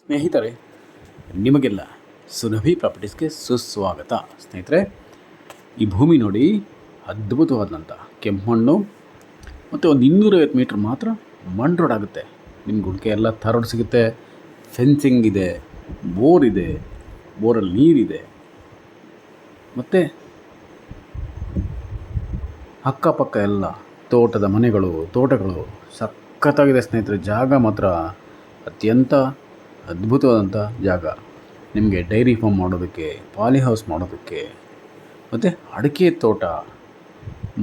ಸ್ನೇಹಿತರೆ, ನಿಮಗೆಲ್ಲ ಸುರಭಿ ಪ್ರಾಪರ್ಟೀಸ್ಗೆ ಸುಸ್ವಾಗತ. ಸ್ನೇಹಿತರೆ, ಈ ಭೂಮಿ ನೋಡಿ, ಅದ್ಭುತವಾದಂಥ ಕೆಂಪು ಮಣ್ಣು ಮತ್ತು ಒಂದು 250 ಮೀಟ್ರ್ ಮಾತ್ರ ಮಣ್ಣು ರೋಡ್ ಆಗುತ್ತೆ. ನಿಮ್ಗೆ ಹುಡುಕೆ ಎಲ್ಲ ರೋಡ್ ಸಿಗುತ್ತೆ. ಫೆನ್ಸಿಂಗ್ ಇದೆ, ಬೋರ್ ಇದೆ, ಬೋರಲ್ಲಿ ನೀರಿದೆ, ಮತ್ತು ಅಕ್ಕಪಕ್ಕ ಎಲ್ಲ ತೋಟದ ಮನೆಗಳು, ತೋಟಗಳು ಸಖತ್ತಾಗಿದೆ. ಸ್ನೇಹಿತರೆ, ಜಾಗ ಮಾತ್ರ ಅತ್ಯಂತ ಅದ್ಭುತವಾದಂಥ ಜಾಗ. ನಿಮಗೆ ಡೈರಿ ಫಾರ್ಮ್ ಮಾಡೋದಕ್ಕೆ, ಪಾಲಿ ಹೌಸ್ ಮಾಡೋದಕ್ಕೆ, ಮತ್ತು ಅಡಿಕೆ ತೋಟ,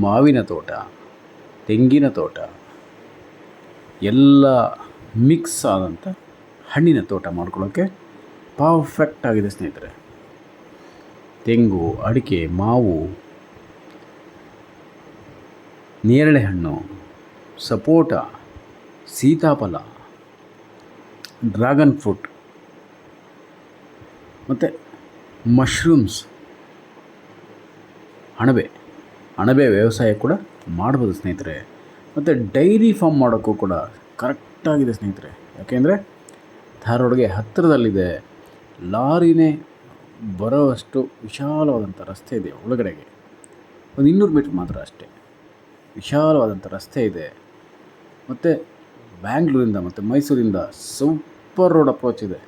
ಮಾವಿನ ತೋಟ, ತೆಂಗಿನ ತೋಟ, ಎಲ್ಲ ಮಿಕ್ಸ್ ಆದಂಥ ಹಣ್ಣಿನ ತೋಟ ಮಾಡ್ಕೊಳ್ಳೋಕ್ಕೆ ಪರ್ಫೆಕ್ಟ್ ಆಗಿದೆ. ಸ್ನೇಹಿತರೆ, ತೆಂಗು, ಅಡಿಕೆ, ಮಾವು, ನೇರಳೆ ಹಣ್ಣು, ಸಪೋಟ, ಸೀತಾಫಲ, ಡ್ರ್ಯಾಗನ್ ಫ್ರೂಟ್, ಮತ್ತು ಮಶ್ರೂಮ್ಸ್, ಅಣಬೆ ವ್ಯವಸಾಯ ಕೂಡ ಮಾಡ್ಬೋದು ಸ್ನೇಹಿತರೆ. ಮತ್ತು ಡೈರಿ ಫಾರ್ಮ್ ಮಾಡೋಕ್ಕೂ ಕೂಡ ಕರೆಕ್ಟಾಗಿದೆ ಸ್ನೇಹಿತರೆ. ಯಾಕೆಂದರೆ ಧಾರವಾಡಗೆ ಹತ್ತಿರದಲ್ಲಿದೆ. ಲಾರಿನೇ ಬರೋವಷ್ಟು ವಿಶಾಲವಾದಂಥ ರಸ್ತೆ ಇದೆ. ಒಳಗಡೆಗೆ ಒಂದು 200 ಮೀಟ್ರ್ ಮಾತ್ರ ಅಷ್ಟೇ ವಿಶಾಲವಾದಂಥ ರಸ್ತೆ ಇದೆ. ಮತ್ತು ಬ್ಯಾಂಗ್ಳೂರಿಂದ ಮತ್ತು ಮೈಸೂರಿಂದ ಸೂಪರ್ ರೋಡ್ ಅಪ್ರೋಚ್ ಇದೆ.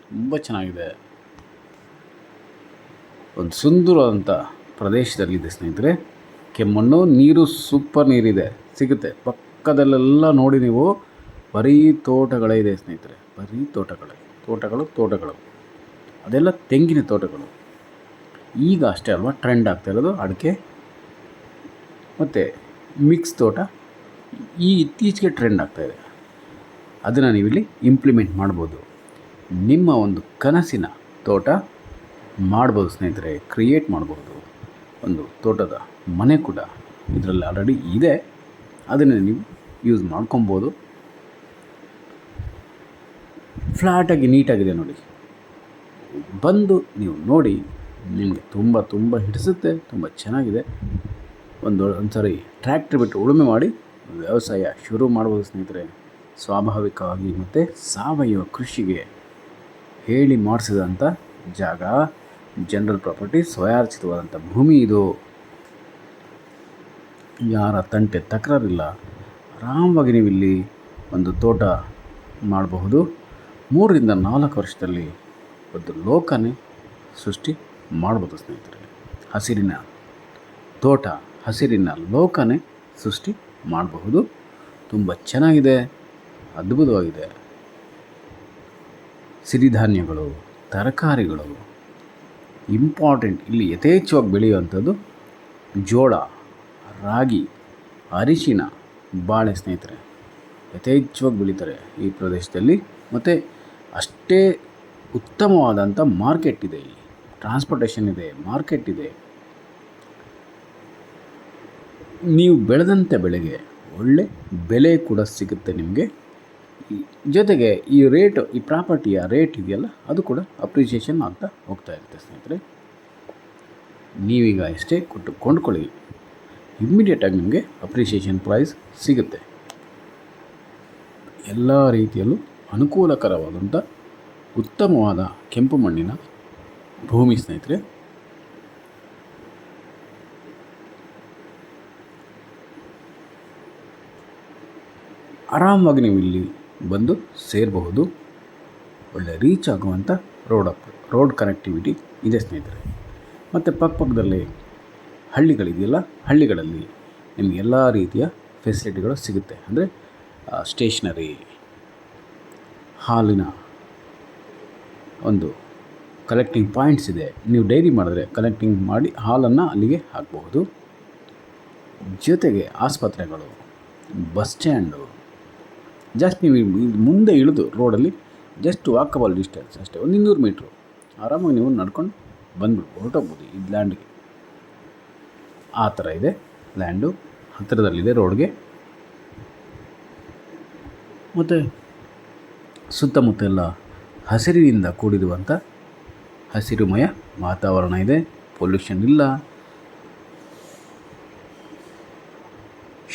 ತುಂಬ ಚೆನ್ನಾಗಿದೆ. ಒಂದು ಸುಂದರವಾದಂಥ ಪ್ರದೇಶದಲ್ಲಿದೆ ಸ್ನೇಹಿತರೆ. ಕೆಮ್ಮಣ್ಣು, ನೀರು ಸೂಪರ್ ನೀರಿದೆ, ಸಿಗುತ್ತೆ. ಪಕ್ಕದಲ್ಲೆಲ್ಲ ನೋಡಿ ನೀವು, ಬರೀ ತೋಟಗಳೇ ಇದೆ ಸ್ನೇಹಿತರೆ. ಬರೀ ತೋಟಗಳು ಅದೆಲ್ಲ ತೆಂಗಿನ ತೋಟಗಳು. ಈಗ ಅಷ್ಟೇ ಅಲ್ವಾ ಟ್ರೆಂಡ್ ಆಗ್ತಾ ಇರೋದು ಅಡಿಕೆ ಮತ್ತು ಮಿಕ್ಸ್ ತೋಟ. ಇತ್ತೀಚೆಗೆ ಟ್ರೆಂಡ್ ಆಗ್ತಾಯಿದೆ. ಅದನ್ನು ನೀವಿಲ್ಲಿ ಇಂಪ್ಲಿಮೆಂಟ್ ಮಾಡ್ಬೋದು. ನಿಮ್ಮ ಒಂದು ಕನಸಿನ ತೋಟ ಮಾಡ್ಬೋದು ಸ್ನೇಹಿತರೆ, ಕ್ರಿಯೇಟ್ ಮಾಡ್ಬೋದು. ಒಂದು ತೋಟದ ಮನೆ ಕೂಡ ಇದರಲ್ಲಿ ಆಲ್ರೆಡಿ ಇದೆ. ಅದನ್ನು ನೀವು ಯೂಸ್ ಮಾಡ್ಕೊಬೋದು. ಫ್ಲಾಟಾಗಿ ನೀಟಾಗಿದೆ ನೋಡಿ. ಬಂದು ನೀವು ನೋಡಿ, ನಿಮಗೆ ತುಂಬ ಹಿಡಿಸುತ್ತೆ. ತುಂಬ ಚೆನ್ನಾಗಿದೆ. ಒಂದು ಸರಿ ಟ್ರ್ಯಾಕ್ಟರ್ ಬಿಟ್ಟು ಉಳುಮೆ ಮಾಡಿ ವ್ಯವಸಾಯ ಶುರು ಮಾಡ್ಬೋದು ಸ್ನೇಹಿತರೆ. ಸ್ವಾಭಾವಿಕವಾಗಿ ಮತ್ತು ಸಾವಯವ ಕೃಷಿಗೆ ಹೇಳಿ ಮಾಡಿಸಿದಂಥ ಜಾಗ. ಜನರಲ್ ಪ್ರಾಪರ್ಟಿ, ಸ್ವಯಾರ್ಜಿತವಾದಂಥ ಭೂಮಿ ಇದು. ಯಾರ ತಂಟೆ ತಕರಾರಿಲ್ಲ. ಆರಾಮವಾಗಿ ನೀವು ಇಲ್ಲಿ ಒಂದು ತೋಟ ಮಾಡಬಹುದು. 3 ರಿಂದ 4 ವರ್ಷದಲ್ಲಿ ಒಂದು ಲೋಕನೇ ಸೃಷ್ಟಿ ಮಾಡ್ಬೋದು ಸ್ನೇಹಿತರೆ. ಹಸಿರಿನ ತೋಟ, ಹಸಿರಿನ ಲೋಕನೇ ಸೃಷ್ಟಿ ಮಾಡಬಹುದು. ತುಂಬ ಚೆನ್ನಾಗಿದೆ, ಅದ್ಭುತವಾಗಿದೆ. ಸಿರಿಧಾನ್ಯಗಳು, ತರಕಾರಿಗಳು ಇಂಪಾರ್ಟೆಂಟ್. ಇಲ್ಲಿ ಯಥೇಚ್ಛವಾಗಿ ಬೆಳೆಯುವಂಥದ್ದು ಜೋಳ, ರಾಗಿ, ಅರಿಶಿನ, ಬಾಳೆ ಸ್ನೇಹಿತರೆ. ಯಥೇಚ್ಛವಾಗಿ ಬೆಳೀತಾರೆ ಈ ಪ್ರದೇಶದಲ್ಲಿ. ಮತ್ತು ಅಷ್ಟೇ ಉತ್ತಮವಾದಂಥ ಮಾರ್ಕೆಟ್ ಇದೆ. ಇಲ್ಲಿ ಟ್ರಾನ್ಸ್ಪೋರ್ಟೇಷನ್ ಇದೆ, ಮಾರ್ಕೆಟ್ ಇದೆ. ನೀವು ಬೆಳೆದಂಥ ಬೆಳೆಗೆ ಒಳ್ಳೆ ಬೆಲೆ ಕೂಡ ಸಿಗುತ್ತೆ ನಿಮಗೆ. ಜೊತೆಗೆ ಈ ಪ್ರಾಪರ್ಟಿಯ ರೇಟ್ ಇದೆಯಲ್ಲ, ಅದು ಕೂಡ ಅಪ್ರಿಷಿಯೇಷನ್ ಆಗ್ತಾ ಹೋಗ್ತಾ ಇರುತ್ತೆ ಸ್ನೇಹಿತರೆ. ನೀವೀಗ ಎಷ್ಟೇ ಕೊಟ್ಟು ಕೊಂಡ್ಕೊಳ್ಳಿ, ಇಮ್ಮಿಡಿಯೇಟಾಗಿ ನಿಮಗೆ ಅಪ್ರಿಷಿಯೇಷನ್ ಪ್ರೈಸ್ ಸಿಗುತ್ತೆ. ಎಲ್ಲ ರೀತಿಯಲ್ಲೂ ಅನುಕೂಲಕರವಾದಂಥ ಉತ್ತಮವಾದ ಕೆಂಪು ಮಣ್ಣಿನ ಭೂಮಿ ಸ್ನೇಹಿತರೆ. ಆರಾಮವಾಗಿ ನೀವು ಇಲ್ಲಿ ಬಂದು ಸೇರಬಹುದು. ಒಳ್ಳೆ ರೀಚ್ ಆಗುವಂಥ ರೋಡ್ ಕನೆಕ್ಟಿವಿಟಿ ಇದೆ ಸ್ನೇಹಿತರೆ. ಮತ್ತು ಪಕ್ಕದಲ್ಲೇ ಹಳ್ಳಿಗಳಿದೆಯಲ್ಲ, ಹಳ್ಳಿಗಳಲ್ಲಿ ನಿಮಗೆ ಎಲ್ಲ ರೀತಿಯ ಫೆಸಿಲಿಟಿಗಳು ಸಿಗುತ್ತೆ. ಅಂದರೆ ಸ್ಟೇಷನರಿ, ಹಾಲಿನ ಒಂದು ಕಲೆಕ್ಟಿಂಗ್ ಪಾಯಿಂಟ್ಸ್ ಇದೆ. ನೀವು ಡೈರಿ ಮಾಡಿದ್ರೆ ಕಲೆಕ್ಟಿಂಗ್ ಮಾಡಿ ಹಾಲನ್ನು ಅಲ್ಲಿಗೆ ಹಾಕಬಹುದು. ಜೊತೆಗೆ ಆಸ್ಪತ್ರೆಗಳು, ಬಸ್ ಸ್ಟ್ಯಾಂಡು, ಜಸ್ಟ್ ನೀವು ಮುಂದೆ ಇಳಿದು ರೋಡಲ್ಲಿ ಜಸ್ಟ್ ವಾಕಬಲ್ ಡಿಸ್ಟೆನ್ಸ್ ಅಷ್ಟೇ, ಒಂದು 200 ಮೀಟ್ರು ಆರಾಮಾಗಿ ನೀವು ನಡ್ಕೊಂಡು ಬಂದುಬಿಟ್ಟು ಹೊರಟೋಗ್ಬೋದು ಈ ಲ್ಯಾಂಡ್ಗೆ. ಆ ಥರ ಇದೆ ಲ್ಯಾಂಡು, ಹತ್ತಿರದಲ್ಲಿದೆ ರೋಡ್ಗೆ. ಮತ್ತು ಸುತ್ತಮುತ್ತ ಎಲ್ಲ ಹಸಿರಿನಿಂದ ಕೂಡಿರುವಂಥ ಹಸಿರುಮಯ ವಾತಾವರಣ ಇದೆ. ಪೊಲ್ಯೂಷನ್ ಇಲ್ಲ,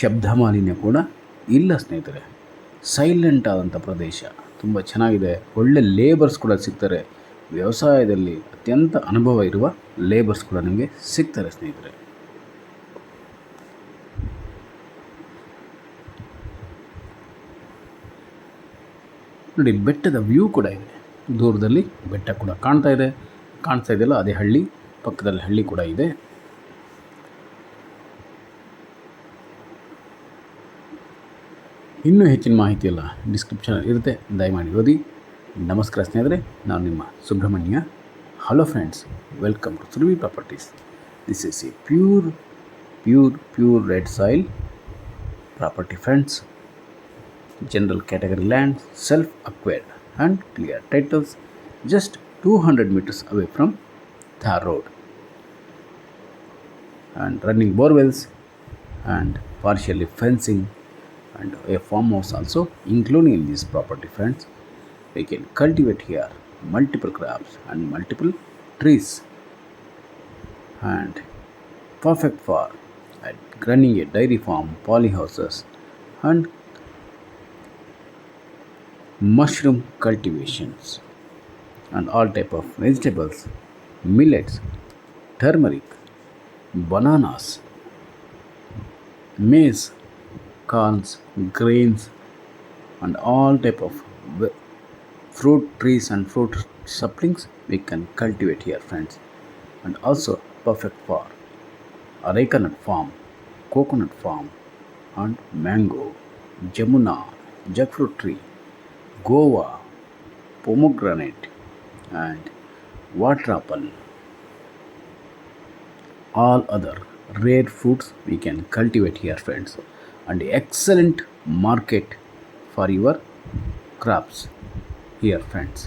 ಶಬ್ದ ಮಾಲಿನ್ಯ ಕೂಡ ಇಲ್ಲ ಸ್ನೇಹಿತರೆ. ಸೈಲೆಂಟ್ ಆದಂಥ ಪ್ರದೇಶ, ತುಂಬ ಚೆನ್ನಾಗಿದೆ. ಒಳ್ಳೆ ಲೇಬರ್ಸ್ ಕೂಡ ಸಿಗ್ತಾರೆ. ವ್ಯವಸಾಯದಲ್ಲಿ ಅತ್ಯಂತ ಅನುಭವ ಇರುವ ಲೇಬರ್ಸ್ ಕೂಡ ನಿಮಗೆ ಸಿಗ್ತಾರೆ ಸ್ನೇಹಿತರೆ. ನೋಡಿ, ಬೆಟ್ಟದ ವ್ಯೂ ಕೂಡ ಇದೆ. ದೂರದಲ್ಲಿ ಬೆಟ್ಟ ಕೂಡ ಕಾಣಿಸ್ತಾ ಇದೆಯಲ್ಲ, ಅದೇ ಹಳ್ಳಿ. ಪಕ್ಕದಲ್ಲಿ ಹಳ್ಳಿ ಕೂಡ ಇದೆ. ಇನ್ನೂ ಹೆಚ್ಚಿನ ಮಾಹಿತಿ ಎಲ್ಲ ಡಿಸ್ಕ್ರಿಪ್ಷನ್ ಇರುತ್ತೆ, ದಯಮಾಡಿ ಓದಿ. ನಮಸ್ಕಾರ ಸ್ನೇಹಿತರೆ, ನಾನು ನಿಮ್ಮ Subrahmanya. Hello friends, welcome to Surabhi properties. This is a pure red soil property friends. General category land, self-acquired and clear titles, just 200 meters away from Thar Road, and running borewells and partially fencing and a farmhouse also including in this property friends. We can cultivate here multiple crops and multiple trees, and perfect for running a dairy farm, polyhouses and mushroom cultivations, and all type of vegetables, millets, turmeric, bananas, maize, corns, grains, and all type of fruit trees and fruit saplings we can cultivate here friends. And also perfect for areca nut farm, coconut farm, and mango, jamuna, jackfruit tree, guava, pomegranate, and water apple. All other rare fruits we can cultivate here friends, and excellent market for your crops here friends,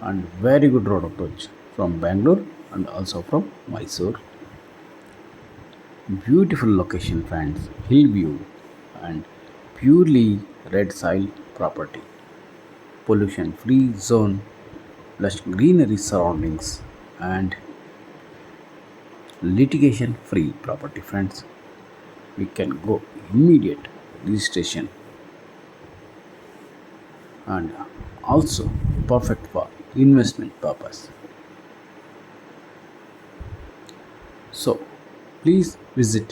and very good road approach from Bangalore and also from Mysore. Beautiful location friends, hill view and purely red soil property, pollution free zone, lush greenery surroundings, and litigation free property friends. We can go immediate registration, and also perfect for investment purpose. So please visit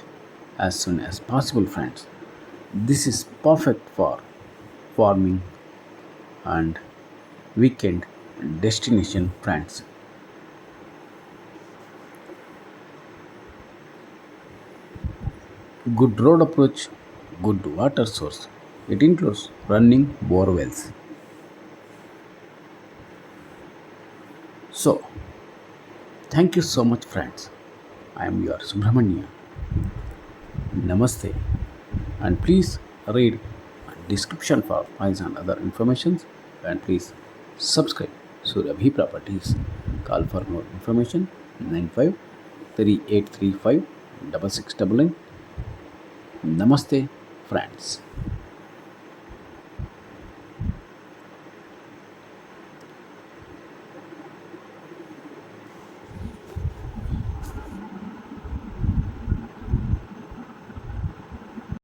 as soon as possible friends. This is perfect for farming and weekend destination friends. Good road approach, good water source. It includes running bore wells. So thank you so much friends. I am your Subramanya. Namaste, and please read description for price and other informations, and please subscribe Surabhi Properties. Call for more information 953835 6699. Namaste friends.